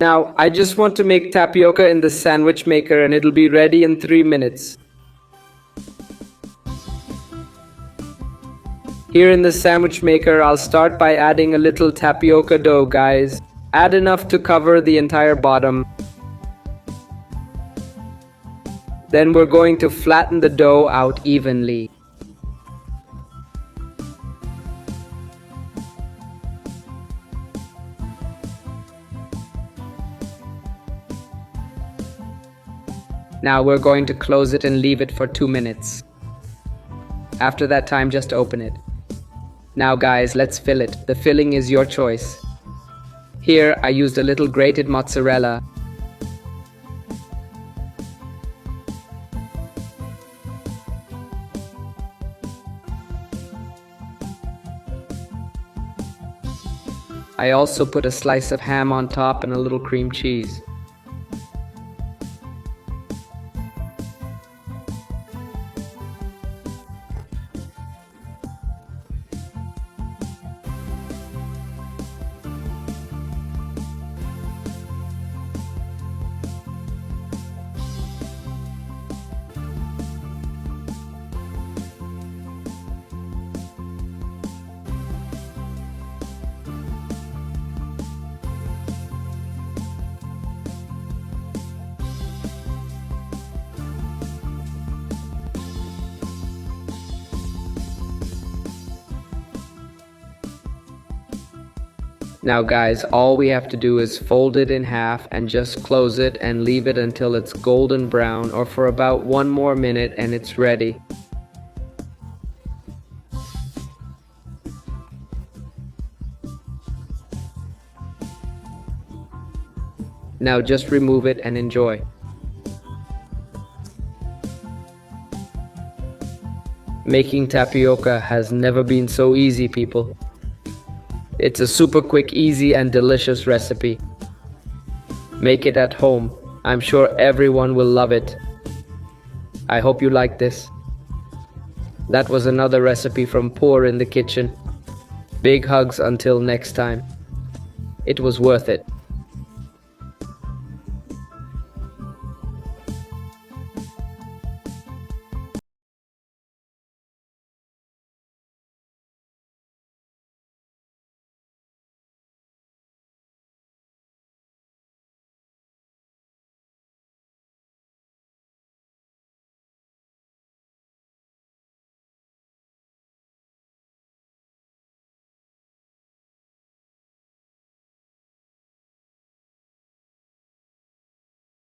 Now, I just want to make tapioca in the sandwich maker and it'll be ready in 3 minutes. Here in the sandwich maker, I'll start by adding a little tapioca dough, guys. Add enough to cover the entire bottom. Then we're going to flatten the dough out evenly. Now we're going to close it and leave it for 2 minutes. After that time, just open it. Now guys, let's fill it. The filling is your choice. Here, I used a little grated mozzarella. I also put a slice of ham on top and a little cream cheese. Now guys, all we have to do is fold it in half and just close it and leave it until it's golden brown or for about 1 more minute and it's ready. Now just remove it and enjoy. Making tapioca has never been so easy, people. It's a super quick, easy and delicious recipe. Make it at home. I'm sure everyone will love it. I hope you like this. That was another recipe from Pour in the Kitchen. Big hugs until next time. It was worth it.